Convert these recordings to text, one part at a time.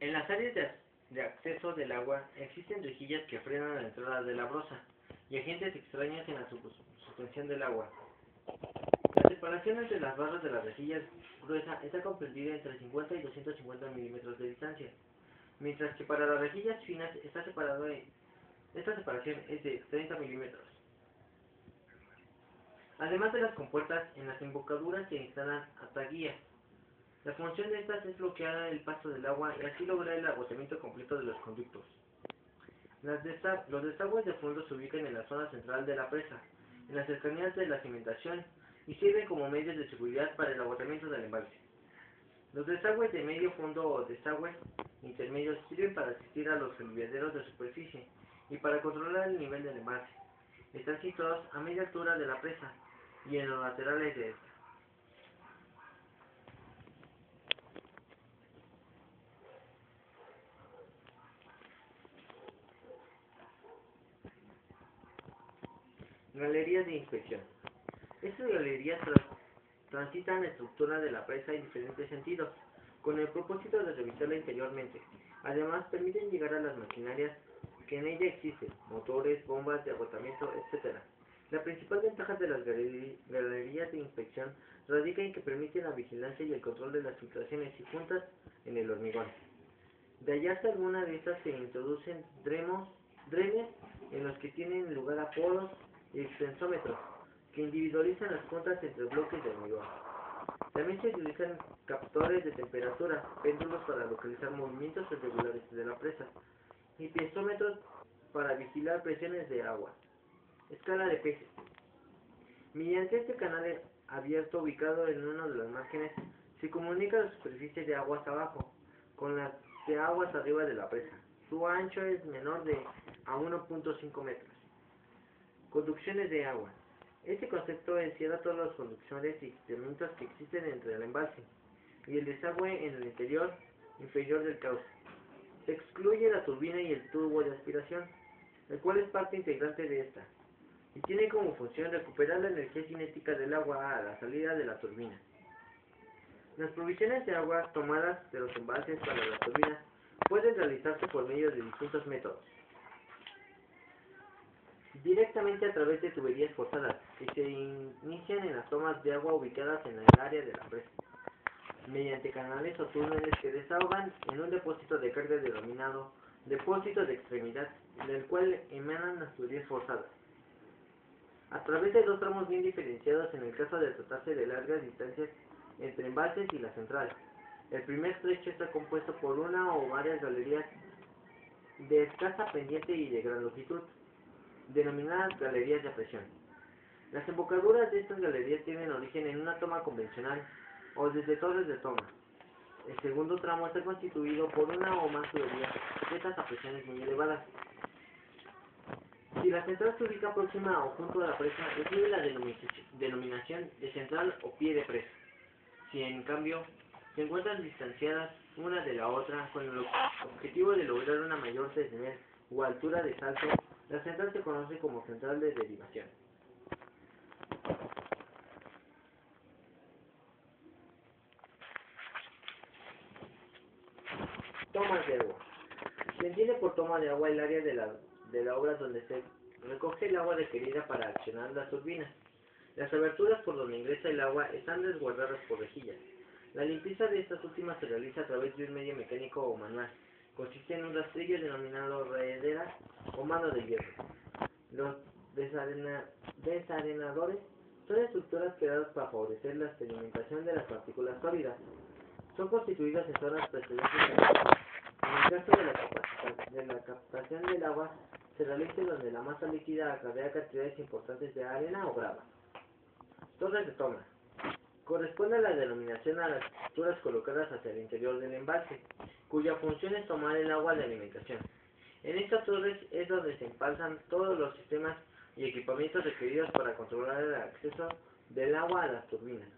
En las áreas de acceso del agua existen rejillas que frenan la entrada de la broza y agentes extraños en la suspensión del agua. La separación entre las barras de las rejillas gruesa está comprendida entre 50 y 250 milímetros de distancia, mientras que para las rejillas finas esta separación es de 30 milímetros. Además de las compuertas, en las embocaduras se instalan ataguías. La función de estas es bloquear el paso del agua y así lograr el agotamiento completo de los conductos. Los desagües de fondo se ubican en la zona central de la presa, en las cercanías de la cimentación, y sirven como medios de seguridad para el agotamiento del embalse. Los desagües de medio fondo o desagües intermedios sirven para asistir a los aliviaderos de superficie y para controlar el nivel del embalse. Están situados a media altura de la presa y en los laterales de esta. Galerías de inspección. Estas galerías transitan la estructura de la presa en diferentes sentidos, con el propósito de revisarla interiormente. Además, permiten llegar a las maquinarias que en ella existen, motores, bombas de agotamiento, etc. La principal ventaja de las galerías de inspección radica en que permiten la vigilancia y el control de las filtraciones y juntas en el hormigón. De hallarse alguna de estas se introducen drenes en los que tienen lugar apodos y extensómetros, que individualizan las juntas entre bloques de hormigón. También se utilizan captores de temperatura, péndulos para localizar movimientos irregulares de la presa, y piezómetros para vigilar presiones de agua. Escala de peces. Mediante este canal abierto ubicado en uno de los márgenes, se comunica la superficie de aguas abajo con las de aguas arriba de la presa. Su ancho es menor de a 1.5 metros. Conducciones de agua. Este concepto encierra todas las conducciones y excrementos que existen entre el embalse y el desagüe en el interior inferior del cauce. Se excluye la turbina y el tubo de aspiración, el cual es parte integrante de esta, y tiene como función recuperar la energía cinética del agua a la salida de la turbina. Las provisiones de agua tomadas de los embalses para las turbinas pueden realizarse por medio de distintos métodos. Directamente a través de tuberías forzadas, que se inician en las tomas de agua ubicadas en el área de la presa, mediante canales o túneles que desahogan en un depósito de carga denominado depósito de extremidad, del cual emanan las tuberías forzadas. A través de dos tramos bien diferenciados en el caso de tratarse de largas distancias entre embalses y la central. El primer trecho está compuesto por una o varias galerías de escasa pendiente y de gran longitud, denominadas galerías de presión. Las embocaduras de estas galerías tienen origen en una toma convencional o desde torres de toma. El segundo tramo está constituido por una o más tuberías sujetas a presiones muy elevadas. Si la central se ubica próxima o junto a la presa, recibe la denominación de central o pie de presa. Si en cambio se encuentran distanciadas una de la otra con el objetivo de lograr una mayor desnivel o altura de salto, la central se conoce como central de derivación. Tomas de agua. Se entiende por toma de agua el área de la obra donde se recoge el agua requerida para accionar las turbinas. Las aberturas por donde ingresa el agua están resguardadas por rejillas. La limpieza de estas últimas se realiza a través de un medio mecánico o manual. Consiste en un rastrillo denominado raedera o mano de hierro. Los desarenadores son estructuras creadas para favorecer la sedimentación de las partículas sólidas. Son constituidas en zonas precedentes. En el caso de la captación del agua, se realiza donde la masa líquida acarrea cantidades importantes de arena o grava. Torres de toma. Corresponde a la denominación a las estructuras colocadas hacia el interior del embalse, cuya función es tomar el agua de alimentación. En estas torres es donde se embalsan todos los sistemas y equipamientos requeridos para controlar el acceso del agua a las turbinas.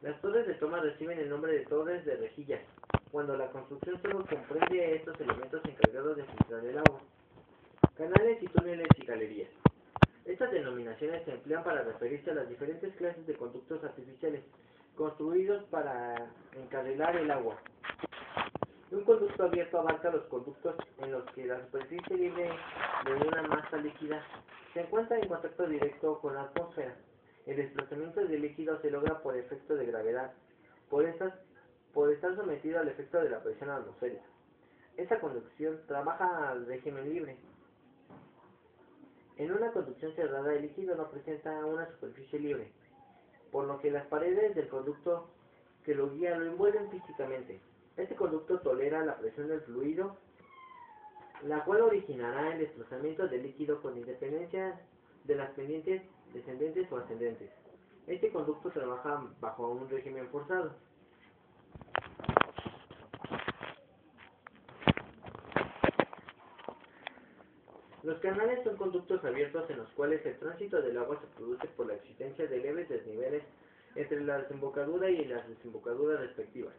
Las torres de toma reciben el nombre de torres de rejillas, cuando la construcción solo comprende estos elementos encargados de filtrar el agua. Canales y túneles y galerías. Estas denominaciones se emplean para referirse a las diferentes clases de conductos artificiales construidos para encarrilar el agua. Un conducto abierto abarca los conductos en los que la superficie libre de una masa líquida se encuentra en contacto directo con la atmósfera. El desplazamiento del líquido se logra por efecto de gravedad, por estar sometido al efecto de la presión atmosférica. Esta conducción trabaja al régimen libre. En una conducción cerrada, el líquido no presenta una superficie libre, por lo que las paredes del conducto que lo guía lo envuelven físicamente. Este conducto tolera la presión del fluido, la cual originará el desplazamiento del líquido con independencia de las pendientes descendentes o ascendentes. Este conducto trabaja bajo un régimen forzado. Los canales son conductos abiertos en los cuales el tránsito del agua se produce por la existencia de leves desniveles entre la desembocadura y las desembocaduras respectivas.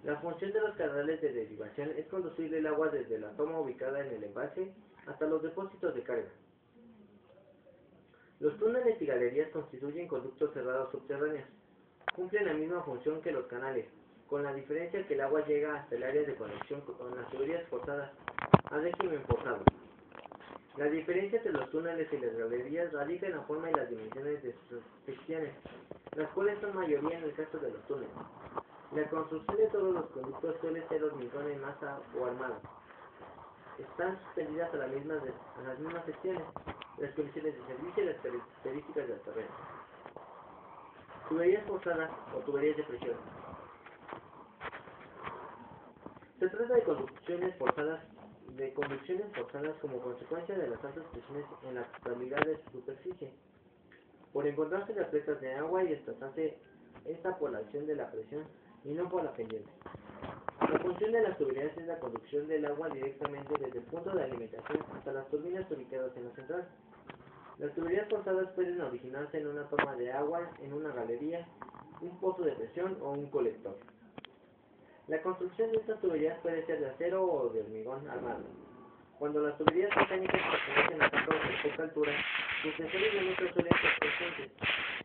La función de los canales de derivación es conducir el agua desde la toma ubicada en el embalse hasta los depósitos de carga. Los túneles y galerías constituyen conductos cerrados subterráneos. Cumplen la misma función que los canales, con la diferencia que el agua llega hasta el área de conexión con las tuberías forzadas a régimen forzado. La diferencia entre los túneles y las galerías radica en la forma y las dimensiones de sus secciones, las cuales son mayoría en el caso de los túneles. La construcción de todos los conductos suele ser hormigón en masa o armado. Están suspendidas a las mismas secciones, las condiciones de servicio y las características del terreno. Tuberías forzadas o tuberías de presión. Se trata de conducciones forzadas como consecuencia de las altas presiones en la totalidad de su superficie, por encontrarse repletas de agua y desplazarse esta por la acción de la presión y no por la pendiente. La función de las tuberías es la conducción del agua directamente desde el punto de alimentación hasta las turbinas ubicadas en la central. Las tuberías forzadas pueden originarse en una toma de agua, en una galería, un pozo de presión o un colector. La construcción de estas tuberías puede ser de acero o de hormigón armado. Cuando las tuberías mecánicas pertenecen a saltos de poca altura, sus sensores de metro suelen ser presentes.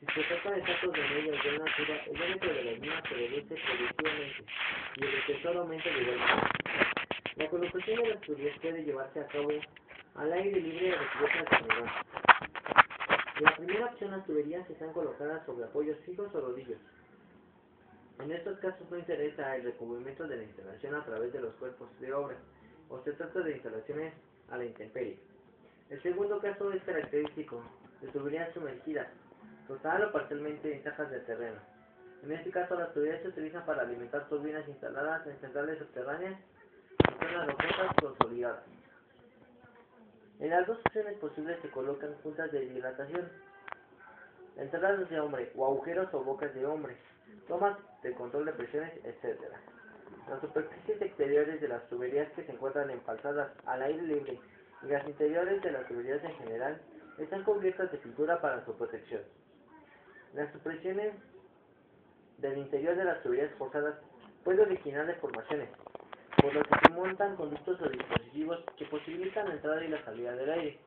Si se trata de saltos de media o gran altura, el diámetro de las mismas se reduce progresivamente y el espesor aumenta de igual manera. La colocación de las tuberías puede llevarse a cabo al aire libre o recubiertas de hormigón. En la primera opción, las tuberías están colocadas sobre apoyos fijos o rodillos. En estos casos no interesa el recubrimiento de la instalación a través de los cuerpos de obra, o se trata de instalaciones a la intemperie. El segundo caso es característico, de tuberías sumergidas, total o parcialmente en cajas de terreno. En este caso, las tuberías se utilizan para alimentar turbinas instaladas en centrales subterráneas y zonas rocosas consolidadas. En las dos opciones posibles se colocan juntas de dilatación, entradas de hombre o agujeros o bocas de hombre, tomas de control de presiones, etc. Las superficies exteriores de las tuberías que se encuentran empalzadas al aire libre y las interiores de las tuberías en general están cubiertas de pintura para su protección. Las supresiones del interior de las tuberías forzadas pueden originar deformaciones, por lo que se montan conductos o dispositivos que posibilitan la entrada y la salida del aire.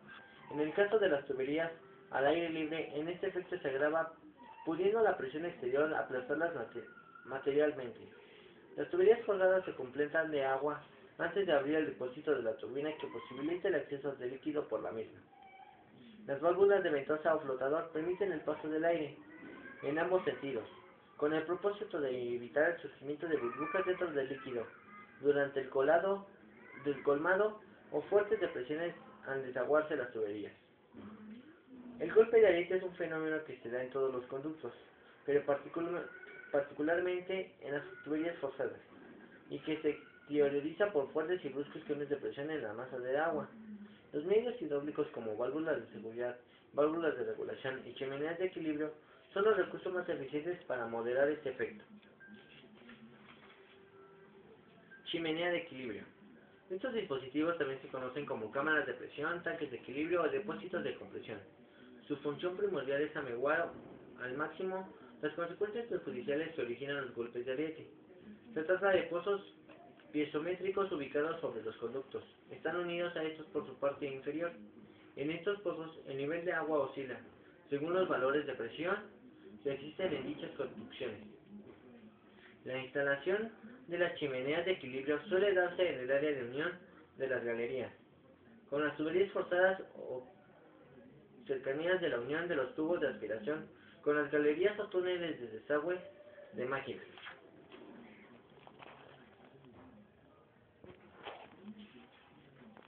En el caso de las tuberías al aire libre, en este efecto se agrava pudiendo la presión exterior aplastarlas materialmente. Las tuberías forzadas se completan de agua antes de abrir el depósito de la turbina que posibilite el acceso de líquido por la misma. Las válvulas de ventosa o flotador permiten el paso del aire en ambos sentidos, con el propósito de evitar el surgimiento de burbujas dentro del líquido durante el colmado o fuertes depresiones al desaguarse las tuberías. El golpe de ariete es un fenómeno que se da en todos los conductos, pero particularmente en las tuberías forzadas, y que se teoriza por fuertes y bruscos cambios de presión en la masa de agua. Los medios hidráulicos como válvulas de seguridad, válvulas de regulación y chimeneas de equilibrio son los recursos más eficientes para moderar este efecto. Chimenea de equilibrio. Estos dispositivos también se conocen como cámaras de presión, tanques de equilibrio o depósitos de compresión. Su función primordial es amortiguar al máximo las consecuencias perjudiciales que originan los golpes de ariete. Se trata de pozos piezométricos ubicados sobre los conductos. Están unidos a estos por su parte inferior. En estos pozos, el nivel de agua oscila, según los valores de presión que existen en dichas conducciones. La instalación de las chimeneas de equilibrio suele darse en el área de unión de las galerías, con las tuberías forzadas o cercanías de la unión de los tubos de aspiración con las galerías o túneles de desagüe de máquinas.